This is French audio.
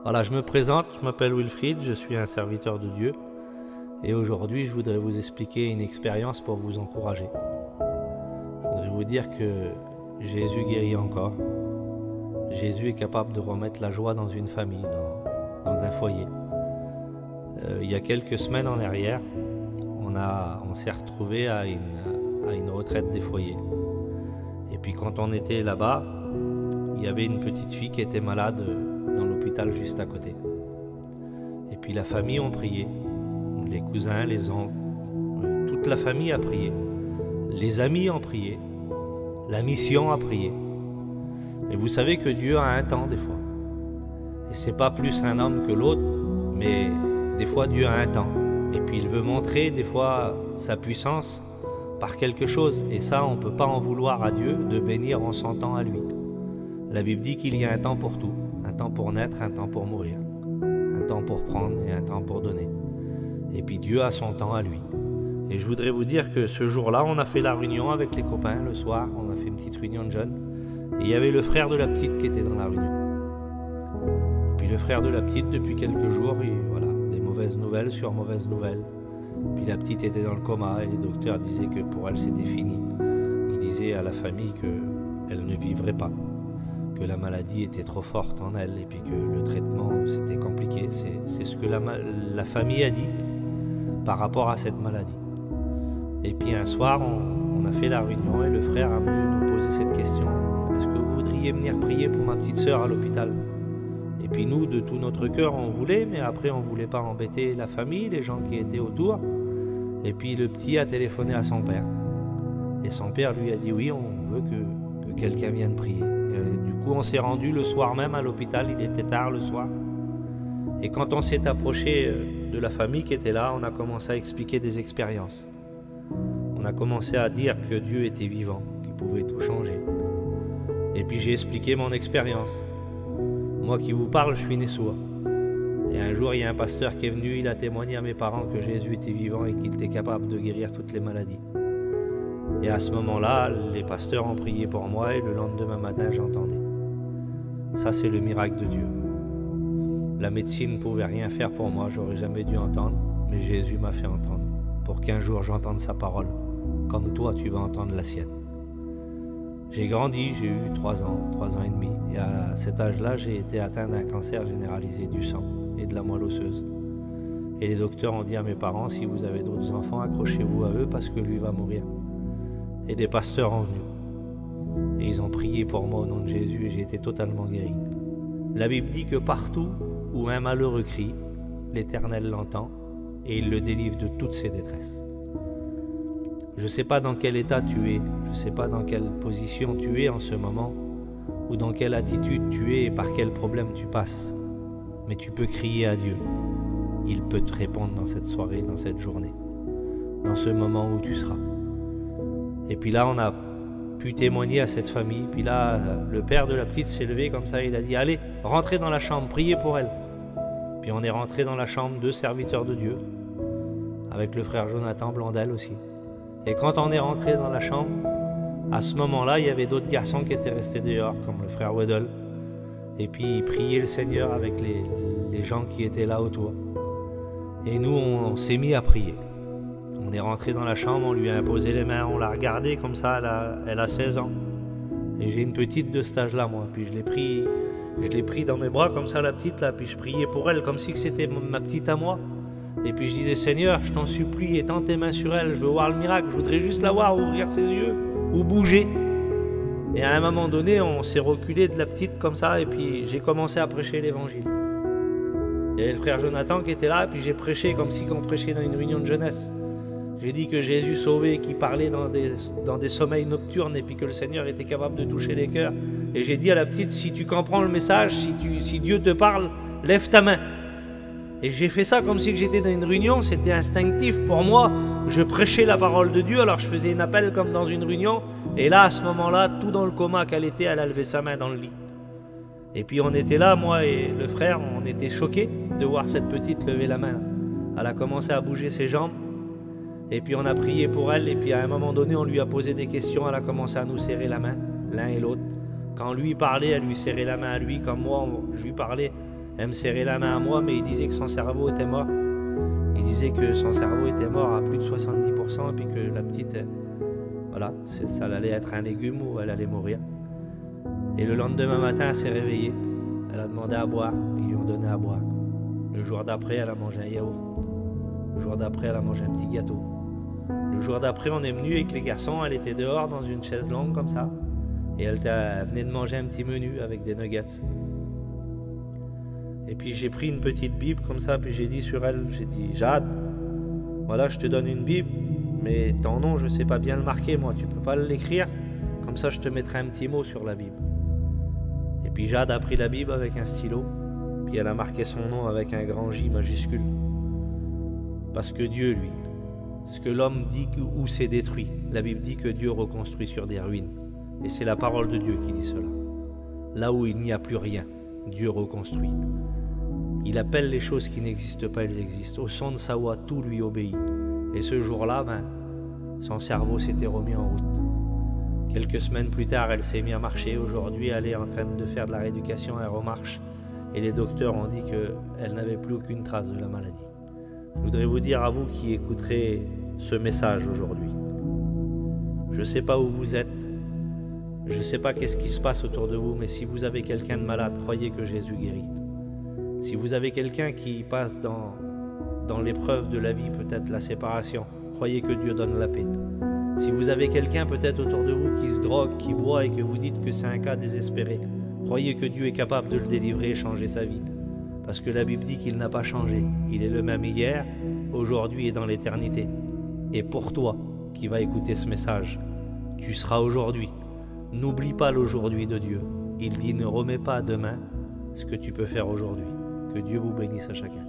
Voilà, je me présente, je m'appelle Wilfried, je suis un serviteur de Dieu et aujourd'hui je voudrais vous expliquer une expérience pour vous encourager. Je voudrais vous dire que Jésus guérit encore. Jésus est capable de remettre la joie dans une famille, dans un foyer. Il y a quelques semaines en arrière, on s'est retrouvé à une retraite des foyers. Et puis quand on était là-bas, il y avait une petite fille qui était malade dans l'hôpital juste à côté. Et puis la famille ont prié, les cousins, les oncles, toute la famille a prié, les amis ont prié, la mission a prié. Et vous savez que Dieu a un temps des fois. Et c'est pas plus un homme que l'autre, mais des fois Dieu a un temps. Et puis il veut montrer des fois sa puissance par quelque chose. Et ça, on ne peut pas en vouloir à Dieu de bénir en son temps à lui. La Bible dit qu'il y a un temps pour tout. Un temps pour naître, un temps pour mourir. Un temps pour prendre et un temps pour donner. Et puis Dieu a son temps à lui. Et je voudrais vous dire que ce jour-là, on a fait la réunion avec les copains le soir. On a fait une petite réunion de jeunes. Et il y avait le frère de la petite qui était dans la réunion. Et puis le frère de la petite, depuis quelques jours, voilà, des mauvaises nouvelles sur mauvaises nouvelles. Puis la petite était dans le coma et les docteurs disaient que pour elle c'était fini. Ils disaient à la famille qu'elle ne vivrait pas, que la maladie était trop forte en elle et puis que le traitement c'était compliqué. C'est ce que la famille a dit par rapport à cette maladie. Et puis un soir, on a fait la réunion et le frère a venu nous poser cette question. Est-ce que vous voudriez venir prier pour ma petite sœur à l'hôpital? Et puis nous, de tout notre cœur, on voulait, mais après on ne voulait pas embêter la famille, les gens qui étaient autour. Et puis le petit a téléphoné à son père. Et son père lui a dit oui, on veut que quelqu'un vienne prier. Et du coup, on s'est rendu le soir même à l'hôpital, il était tard le soir. Et quand on s'est approché de la famille qui était là, on a commencé à expliquer des expériences. On a commencé à dire que Dieu était vivant, qu'il pouvait tout changer. Et puis j'ai expliqué mon expérience. Moi qui vous parle, je suis né sourd. Et un jour, il y a un pasteur qui est venu, il a témoigné à mes parents que Jésus était vivant et qu'il était capable de guérir toutes les maladies. Et à ce moment-là, les pasteurs ont prié pour moi et le lendemain matin, j'entendais. Ça, c'est le miracle de Dieu. La médecine ne pouvait rien faire pour moi, j'aurais jamais dû entendre, mais Jésus m'a fait entendre pour qu'un jour j'entende sa parole, comme toi tu vas entendre la sienne. J'ai grandi, j'ai eu 3 ans et demi. Et à cet âge-là, j'ai été atteint d'un cancer généralisé du sang et de la moelle osseuse. Et les docteurs ont dit à mes parents, si vous avez d'autres enfants, accrochez-vous à eux parce que lui va mourir. Et des pasteurs ont venu. Et ils ont prié pour moi au nom de Jésus et j'ai été totalement guéri. La Bible dit que partout où un malheureux crie, l'Éternel l'entend et il le délivre de toutes ses détresses. Je ne sais pas dans quel état tu es, je ne sais pas dans quelle position tu es en ce moment, ou dans quelle attitude tu es et par quel problème tu passes. Mais tu peux crier à Dieu. Il peut te répondre dans cette soirée, dans cette journée, dans ce moment où tu seras. Et puis là, on a pu témoigner à cette famille. Puis là, le père de la petite s'est levé comme ça, il a dit « Allez, rentrez dans la chambre, priez pour elle ». Puis on est rentré dans la chambre, 2 serviteurs de Dieu, avec le frère Jonathan Blandel aussi. Et quand on est rentré dans la chambre, à ce moment-là, il y avait d'autres garçons qui étaient restés dehors, comme le frère Weddle. Et puis ils priaient le Seigneur avec les gens qui étaient là autour. Et nous, on s'est mis à prier. On est rentré dans la chambre, on lui a imposé les mains, on l'a regardée comme ça, elle a 16 ans. Et j'ai une petite de cet âge-là, moi. Puis je l'ai pris dans mes bras comme ça, la petite, là. Puis je priais pour elle comme si c'était ma petite à moi. Et puis je disais, Seigneur, je t'en supplie, étends tes mains sur elle, je veux voir le miracle, je voudrais juste la voir ouvrir ses yeux ou bouger. Et à un moment donné, on s'est reculé de la petite comme ça, et puis j'ai commencé à prêcher l'évangile. Il y avait le frère Jonathan qui était là, et puis j'ai prêché comme si on prêchait dans une réunion de jeunesse. J'ai dit que Jésus sauvait, qui parlait dans des sommeils nocturnes, et puis que le Seigneur était capable de toucher les cœurs. Et j'ai dit à la petite, si tu comprends le message, si Dieu te parle, lève ta main. Et j'ai fait ça comme si j'étais dans une réunion, c'était instinctif pour moi. Je prêchais la parole de Dieu, alors je faisais un appel comme dans une réunion. Et là, à ce moment-là, tout dans le coma qu'elle était, elle a levé sa main dans le lit. Et puis on était là, moi et le frère, on était choqués de voir cette petite lever la main. Elle a commencé à bouger ses jambes. Et puis on a prié pour elle. Et puis à un moment donné, on lui a posé des questions. Elle a commencé à nous serrer la main, l'un et l'autre. Quand lui parlait, elle lui serrait la main à lui. Comme moi, je lui parlais, Elle me serrait la main à moi, mais il disait que son cerveau était mort. Il disait que son cerveau était mort à plus de 70% et puis que la petite, voilà, ça allait être un légume ou elle allait mourir. Et le lendemain matin, elle s'est réveillée. Elle a demandé à boire, ils lui ont donné à boire. Le jour d'après, elle a mangé un yaourt. Le jour d'après, elle a mangé un petit gâteau. Le jour d'après, on est venu avec les garçons, elle était dehors dans une chaise longue comme ça. Et elle venait de manger un petit menu avec des nuggets. Et puis j'ai pris une petite Bible comme ça, puis j'ai dit sur elle, j'ai dit, Jade, voilà, je te donne une Bible, mais ton nom, je ne sais pas bien le marquer, moi, tu peux pas l'écrire, comme ça je te mettrai un petit mot sur la Bible. Et puis Jade a pris la Bible avec un stylo, puis elle a marqué son nom avec un grand J majuscule. Parce que Dieu, lui, ce que l'homme dit où c'est détruit, la Bible dit que Dieu reconstruit sur des ruines. Et c'est la parole de Dieu qui dit cela. Là où il n'y a plus rien, Dieu reconstruit. Il appelle les choses qui n'existent pas, elles existent. Au son de sa voix, tout lui obéit. Et ce jour-là, son cerveau s'était remis en route. Quelques semaines plus tard, elle s'est mise à marcher. Aujourd'hui, elle est en train de faire de la rééducation, elle remarche. Et les docteurs ont dit qu'elle n'avait plus aucune trace de la maladie. Je voudrais vous dire à vous qui écouterez ce message aujourd'hui. Je ne sais pas où vous êtes. Je ne sais pas qu'est-ce qui se passe autour de vous, mais si vous avez quelqu'un de malade, croyez que Jésus guérit. Si vous avez quelqu'un qui passe dans l'épreuve de la vie, peut-être la séparation, croyez que Dieu donne la paix. Si vous avez quelqu'un peut-être autour de vous qui se drogue, qui boit et que vous dites que c'est un cas désespéré, croyez que Dieu est capable de le délivrer et changer sa vie. Parce que la Bible dit qu'il n'a pas changé. Il est le même hier, aujourd'hui et dans l'éternité. Et pour toi qui vas écouter ce message, tu seras aujourd'hui. N'oublie pas l'aujourd'hui de Dieu. Il dit ne remets pas à demain ce que tu peux faire aujourd'hui. Que Dieu vous bénisse à chacun.